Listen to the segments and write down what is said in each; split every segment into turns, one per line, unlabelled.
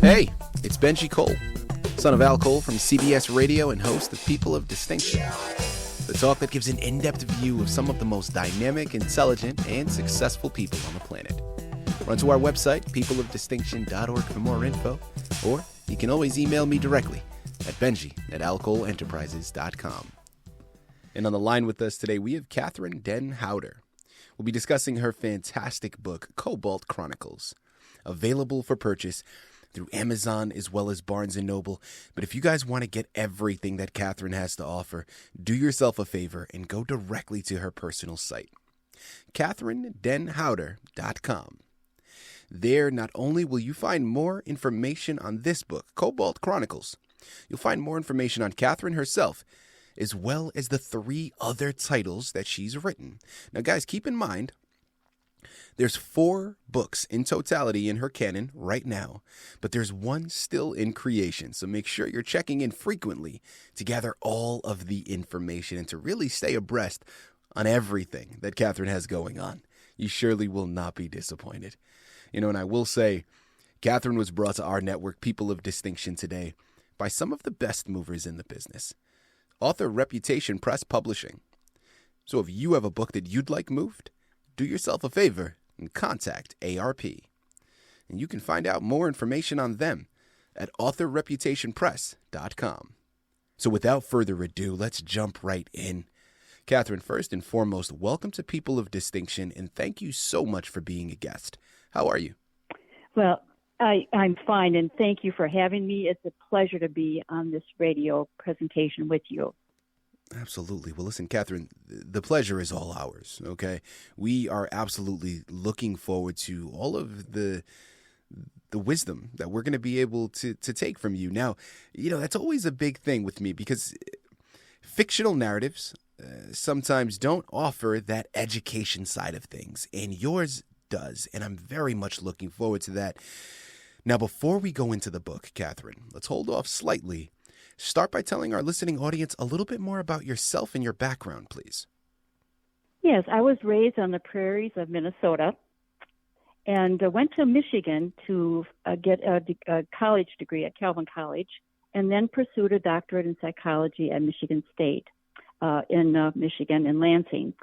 Hey, it's Benji Cole, son of Al Cole from CBS Radio and host of People of Distinction, the talk that gives an in-depth view of some of the most dynamic, intelligent, and successful people on the planet. Run to our website, peopleofdistinction.org for more info, or you can always email me directly at benji@alcoleenterprises.com. And on the line with us today, we have Kathryn Houter. We'll be discussing her fantastic book, Cobalt Chronicles, available for purchase through Amazon as well as Barnes & Noble. But if you guys want to get everything that Kathryn has to offer, do yourself a favor and go directly to her personal site, KathrynHouter.com. There, not only will you find more information on this book, Cobalt Chronicles, you'll find more information on Kathryn herself, as well as the 3 other titles that she's written. Now, guys, keep in mind, there's 4 books in totality in her canon right now, but there's 1 still in creation. So make sure you're checking in frequently to gather all of the information and to really stay abreast on everything that Kathryn has going on. You surely will not be disappointed. You know, and I will say, Kathryn was brought to our network, People of Distinction, today by some of the best movers in the business. Author Reputation Press Publishing. So if you have a book that you'd like moved, do yourself a favor and contact ARP. And you can find out more information on them at authorreputationpress.com. So without further ado, let's jump right in. Kathryn, first and foremost, welcome to People of Distinction, and thank you so much for being a guest. How are you?
Well, I'm fine, and thank you for having me. It's a pleasure to be on this radio presentation with you.
Absolutely. Well, listen, Kathryn, the pleasure is all ours, okay? We are absolutely looking forward to all of the wisdom that we're going to be able to take from you. Now, you know, that's always a big thing with me because fictional narratives sometimes don't offer that education side of things, and yours does, and I'm very much looking forward to that. Now, before we go into the book, Kathryn, let's hold off slightly. Start by telling our listening audience a little bit more about yourself and your background, please.
Yes, I was raised on the prairies of Minnesota and went to Michigan to get a college degree at Calvin College, and then pursued a doctorate in psychology at Michigan State in Michigan, in Lansing.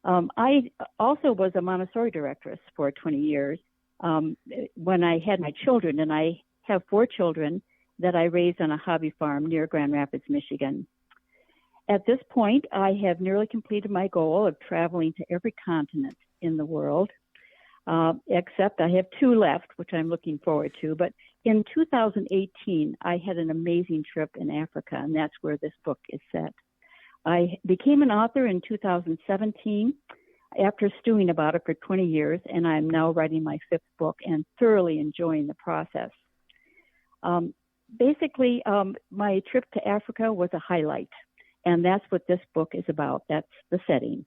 I also was a Montessori directress for 20 years when I had my children, and I have 4 children that I raised on a hobby farm near Grand Rapids, Michigan. At this point, I have nearly completed my goal of traveling to every continent in the world, except I have 2 left, which I'm looking forward to. But in 2018, I had an amazing trip in Africa, and that's where this book is set. I became an author in 2017 after stewing about it for 20 years, and I'm now writing my 5th book and thoroughly enjoying the process. Basically, my trip to Africa was a highlight, and that's what this book is about. That's the setting.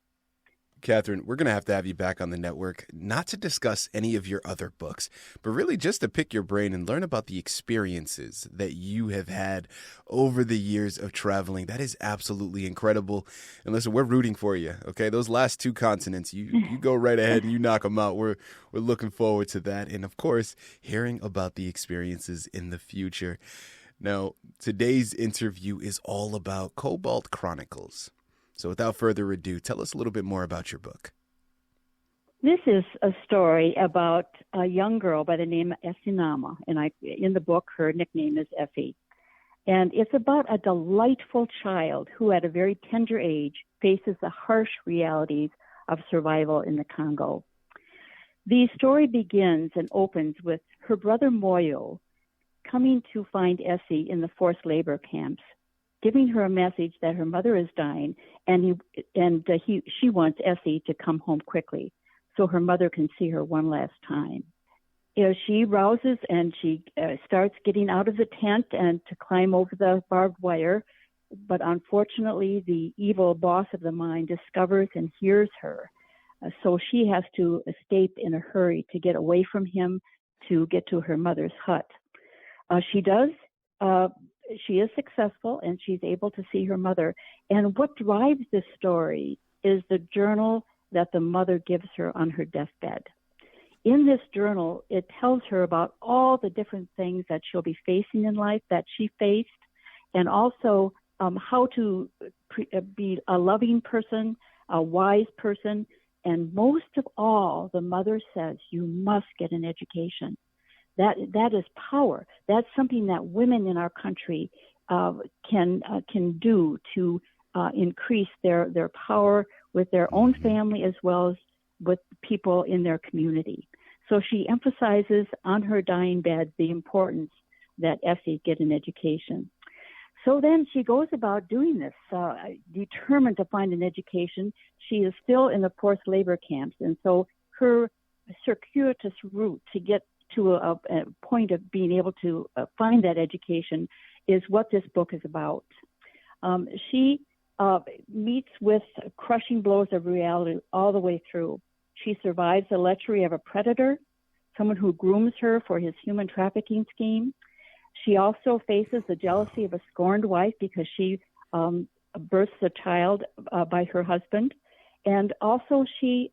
Kathryn, we're going to have you back on the network, not to discuss any of your other books, but really just to pick your brain and learn about the experiences that you have had over the years of traveling. That is absolutely incredible. And listen, we're rooting for you, okay? Those last 2 continents, you go right ahead and you knock them out. We're looking forward to that. And, of course, hearing about the experiences in the future. Now, today's interview is all about Cobalt Chronicles. So without further ado, tell us a little bit more about your book.
This is a story about a young girl by the name of Effinama, and in the book, her nickname is Effie. And it's about a delightful child who, at a very tender age, faces the harsh realities of survival in the Congo. The story begins and opens with her brother Moyo coming to find Essie in the forced labor camps, giving her a message that her mother is dying, and she wants Essie to come home quickly so her mother can see her one last time. You know, she rouses and she starts getting out of the tent and to climb over the barbed wire, but unfortunately the evil boss of the mine discovers and hears her. So she has to escape in a hurry to get away from him to get to her mother's hut. She is successful, and she's able to see her mother. And what drives this story is the journal that the mother gives her on her deathbed. in this journal, it tells her about all the different things that she'll be facing in life that she faced, and also how to be a loving person, a wise person, and most of all, the mother says, you must get an education. That is power. That's something that women in our country can do to increase their power with their own family as well as with people in their community. So she emphasizes on her dying bed the importance that Effie get an education. So then she goes about doing this, determined to find an education. She is still in the forced labor camps, and so her circuitous route to get to a point of being able to find that education is what this book is about. She meets with crushing blows of reality all the way through. She survives the lechery of a predator, someone who grooms her for his human trafficking scheme. She also faces the jealousy of a scorned wife because she births a child by her husband. And also she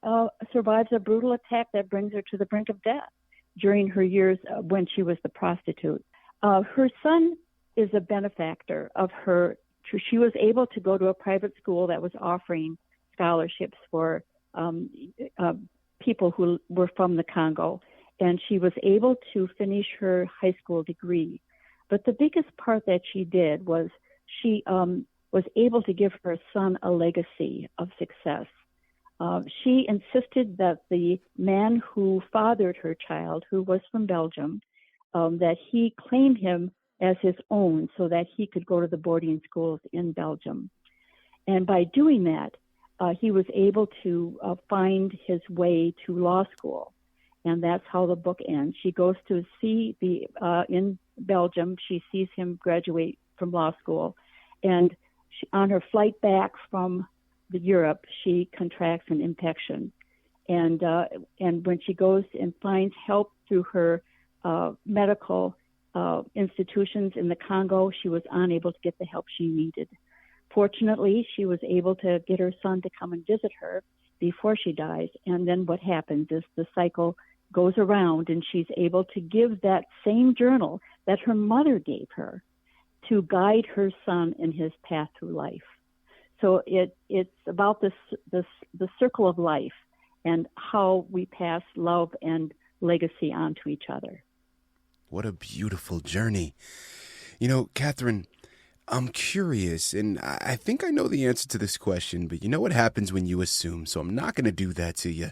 survives a brutal attack that brings her to the brink of death during her years when she was the prostitute. Her son is a benefactor of her. She was able to go to a private school that was offering scholarships for people who were from the Congo, and she was able to finish her high school degree. But the biggest part that she did was she was able to give her son a legacy of success. She insisted that the man who fathered her child, who was from Belgium, that he claim him as his own so that he could go to the boarding schools in Belgium. And by doing that, he was able to find his way to law school. And that's how the book ends. She goes to see in Belgium, she sees him graduate from law school. And on her flight back from Europe, she contracts an infection. And when she goes and finds help through her medical institutions in the Congo, she was unable to get the help she needed. Fortunately, she was able to get her son to come and visit her before she dies. And then what happens is the cycle goes around, and she's able to give that same journal that her mother gave her to guide her son in his path through life. So it's about the circle of life and how we pass love and legacy on to each other.
What a beautiful journey. You know, Kathryn, I'm curious, and I think I know the answer to this question, but you know what happens when you assume, so I'm not going to do that to you.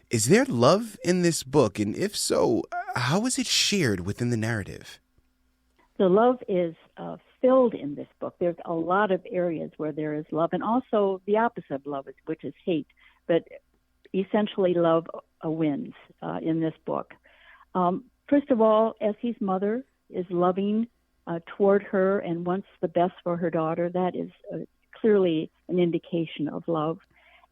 Is there love in this book? And if so, how is it shared within the narrative?
The love is filled in this book. There's a lot of areas where there is love, and also the opposite of love, which is hate. But essentially, love wins in this book. First of all, Essie's mother is loving toward her and wants the best for her daughter. That is clearly an indication of love.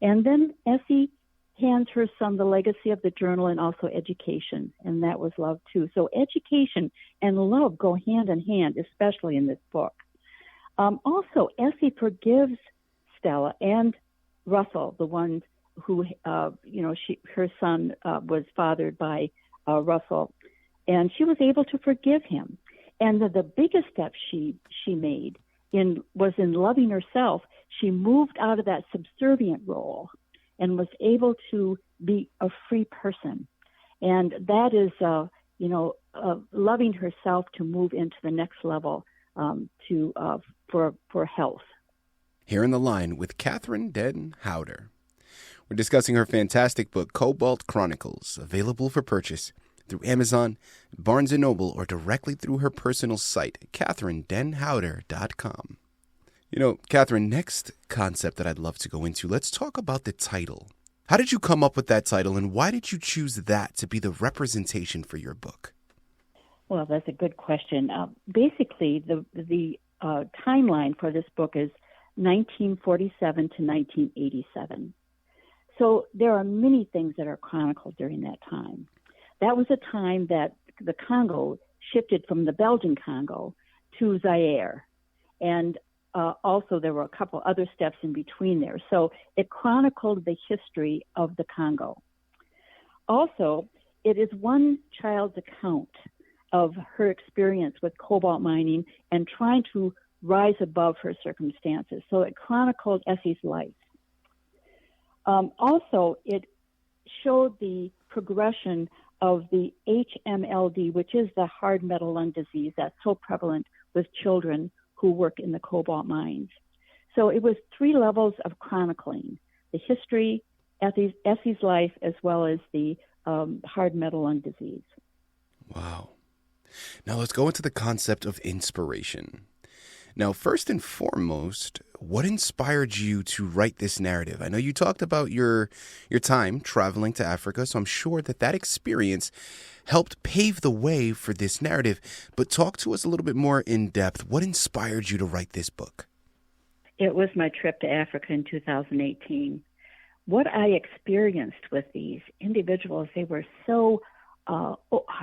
And then Essie hands her son the legacy of the journal and also education, and that was love too. So education and love go hand in hand, especially in this book. Also, Essie forgives Stella and Russell, the one who, her son was fathered by Russell, and she was able to forgive him. And the biggest step she made was in loving herself. She moved out of that subservient role and was able to be a free person. And that is, loving herself to move into the next level for health.
Here in the line with Kathryn Den Houter. We're discussing her fantastic book, Cobalt Chronicles, available for purchase through Amazon, Barnes & Noble, or directly through her personal site, KathrynDenHouter.com. You know, Kathryn, next concept that I'd love to go into, let's talk about the title. How did you come up with that title, and why did you choose that to be the representation for your book?
Well, that's a good question. Basically, the timeline for this book is 1947 to 1987. So there are many things that are chronicled during that time. That was a time that the Congo shifted from the Belgian Congo to Zaire. And also there were a couple other steps in between there. So it chronicled the history of the Congo. Also, it is one child's account of her experience with cobalt mining and trying to rise above her circumstances. So it chronicled Essie's life. Also, it showed the progression of the HMLD, which is the hard metal lung disease that's so prevalent with children who work in the cobalt mines. So it was 3 levels of chronicling: the history, Essie's life, as well as the hard metal lung disease.
Wow. Now let's go into the concept of inspiration. Now, first and foremost, what inspired you to write this narrative? I know you talked about your time traveling to Africa, so I'm sure that experience helped pave the way for this narrative. But talk to us a little bit more in depth. What inspired you to write this book?
It was my trip to Africa in 2018. What I experienced with these individuals, they were so,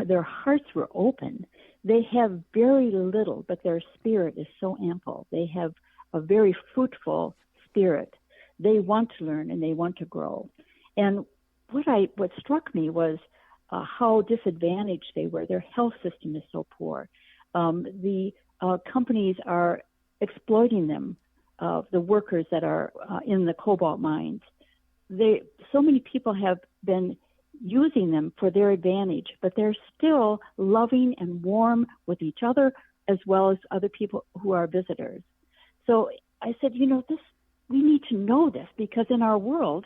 their hearts were open. They have very little, but their spirit is so ample. They have a very fruitful spirit. They want to learn and they want to grow. And what struck me was how disadvantaged they were. Their health system is so poor. The companies are exploiting them, the workers that are in the cobalt mines. So many people have been using them for their advantage, but they're still loving and warm with each other as well as other people who are visitors. So I said, we need to know this, because in our world,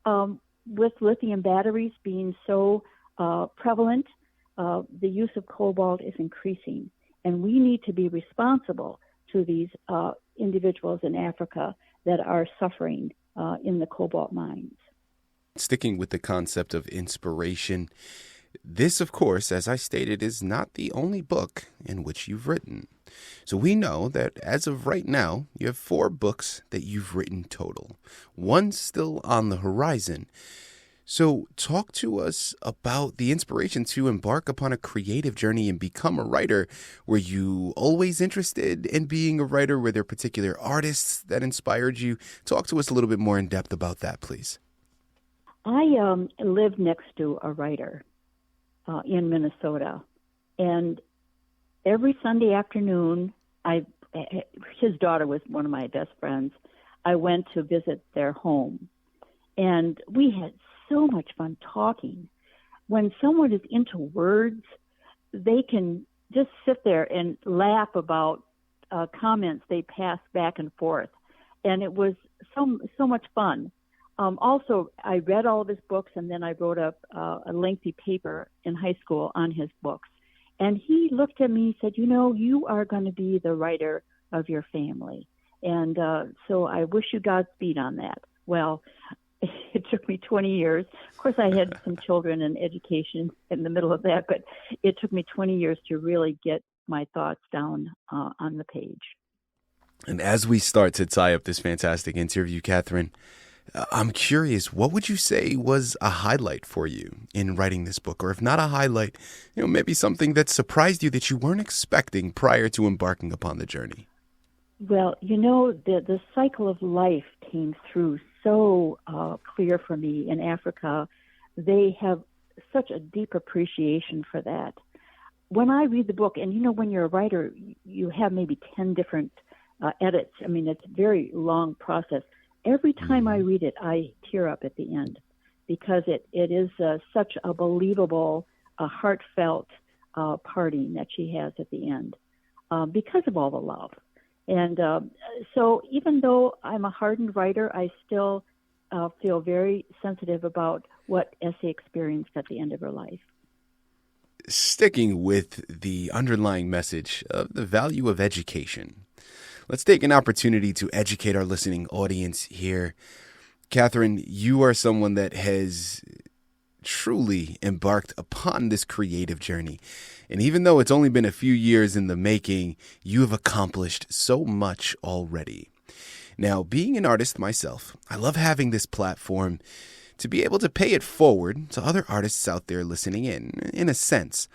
with lithium batteries being so prevalent, the use of cobalt is increasing, and we need to be responsible to these individuals in Africa that are suffering in the cobalt mines.
Sticking with the concept of inspiration, this, of course, as I stated, is not the only book in which you've written. So we know that as of right now, you have 4 books that you've written total. One's still on the horizon. So talk to us about the inspiration to embark upon a creative journey and become a writer. Were you always interested in being a writer? Were there particular artists that inspired you? Talk to us a little bit more in depth about that, please.
I lived next to a writer in Minnesota, and every Sunday afternoon, his daughter was one of my best friends. I went to visit their home, and we had so much fun talking. When someone is into words, they can just sit there and laugh about comments they pass back and forth, and it was so much fun. Also, I read all of his books, and then I wrote up a lengthy paper in high school on his books. And he looked at me and said, you are going to be the writer of your family. And so I wish you Godspeed on that. Well, it took me 20 years. Of course, I had some children and education in the middle of that, but it took me 20 years to really get my thoughts down on the page.
And as we start to tie up this fantastic interview, Kathryn, I'm curious, what would you say was a highlight for you in writing this book? Or if not a highlight, maybe something that surprised you that you weren't expecting prior to embarking upon the journey?
Well, the cycle of life came through so clear for me in Africa. They have such a deep appreciation for that. When I read the book, and when you're a writer, you have maybe 10 different edits. I mean, it's a very long process. Every time I read it, I tear up at the end, because it is such a believable, heartfelt parting that she has at the end because of all the love. And so even though I'm a hardened writer, I still feel very sensitive about what Essie experienced at the end of her life.
Sticking with the underlying message of the value of education, let's take an opportunity to educate our listening audience here. Kathryn, you are someone that has truly embarked upon this creative journey. And even though it's only been a few years in the making, you have accomplished so much already. Now, being an artist myself, I love having this platform to be able to pay it forward to other artists out there listening in a sense.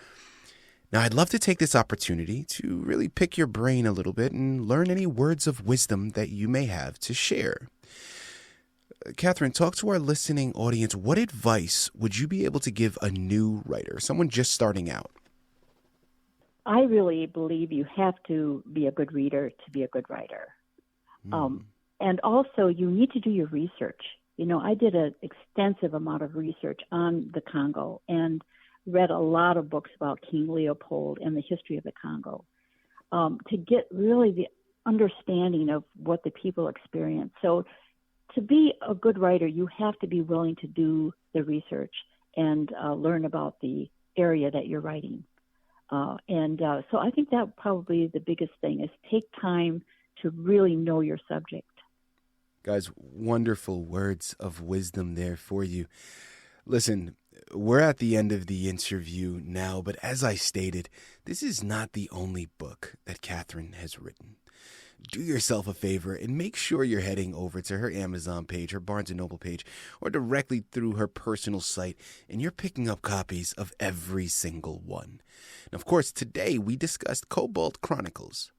Now, I'd love to take this opportunity to really pick your brain a little bit and learn any words of wisdom that you may have to share. Kathryn, talk to our listening audience. What advice would you be able to give a new writer, someone just starting out?
I really believe you have to be a good reader to be a good writer. And also, you need to do your research. I did an extensive amount of research on the Congo and read a lot of books about King Leopold and the history of the Congo to get really the understanding of what the people experience. So to be a good writer, you have to be willing to do the research and learn about the area that you're writing. So I think that probably the biggest thing is take time to really know your subject.
Guys, wonderful words of wisdom there for you. Listen, we're at the end of the interview now, but as I stated, this is not the only book that Kathryn has written. Do yourself a favor and make sure you're heading over to her Amazon page, her Barnes & Noble page, or directly through her personal site, and you're picking up copies of every single one. And of course, today we discussed Cobalt Chronicles.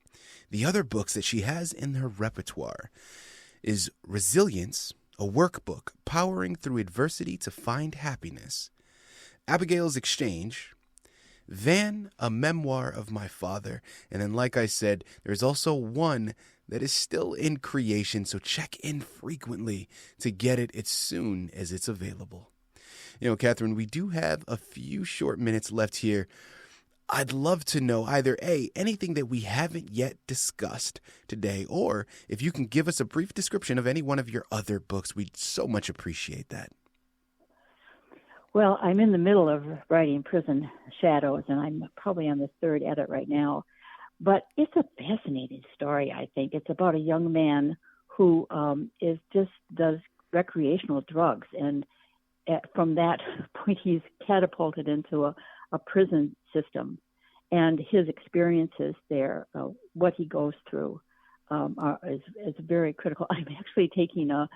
The other books that she has in her repertoire is Resilience, a workbook powering through adversity to find happiness, Abigail's Exchange, Van, a memoir of my father, and then like I said, there's also one that is still in creation, so check in frequently to get it as soon as it's available. Kathryn, we do have a few short minutes left here. I'd love to know either A, anything that we haven't yet discussed today, or if you can give us a brief description of any one of your other books. We'd so much appreciate that.
Well, I'm in the middle of writing Prison Shadows, and I'm probably on the third edit right now. But it's a fascinating story, I think. It's about a young man who does recreational drugs, and from that point, he's catapulted into a prison system, and his experiences there, what he goes through, is very critical. I'm actually taking a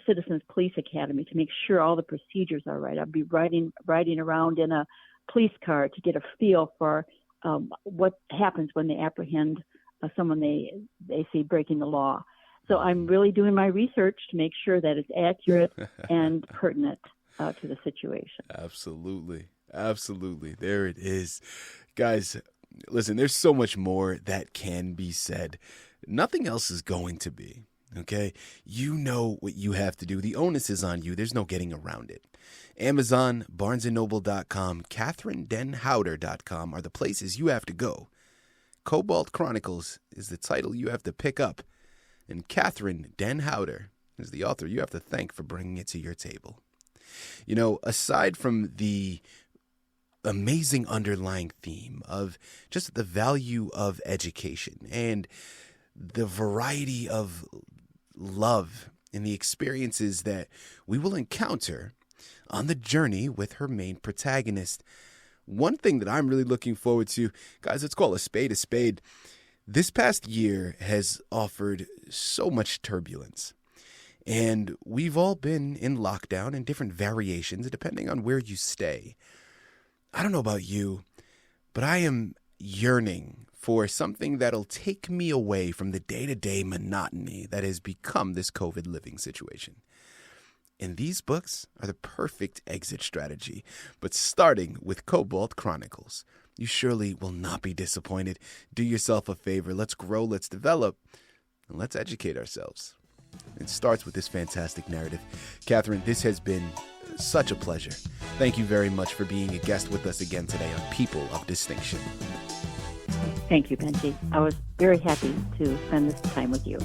Citizens Police Academy to make sure all the procedures are right. I'll be riding around in a police car to get a feel for what happens when they apprehend someone they see breaking the law. So I'm really doing my research to make sure that it's accurate and pertinent to the situation.
Absolutely. There it is. Guys, listen, there's so much more that can be said. Nothing else is going to be, okay? You know what you have to do. The onus is on you. There's no getting around it. Amazon, BarnesandNoble.com, KathrynDenHouter.com are the places you have to go. Cobalt Chronicles is the title you have to pick up. And Kathryn Den Houter is the author you have to thank for bringing it to your table. Aside from the amazing underlying theme of just the value of education and the variety of love and the experiences that we will encounter on the journey with her main protagonist, one thing that I'm really looking forward to, guys, let's call a spade a spade. This past year has offered so much turbulence, and we've all been in lockdown in different variations depending on where you stay. I don't know about you, but I am yearning for something that'll take me away from the day-to-day monotony that has become this COVID living situation. And these books are the perfect exit strategy. But starting with Cobalt Chronicles, you surely will not be disappointed. Do yourself a favor. Let's grow, let's develop, and let's educate ourselves. It starts with this fantastic narrative. Kathryn, this has been such a pleasure. Thank you very much for being a guest with us again today on People of Distinction.
Thank you, Benji. I was very happy to spend this time with you.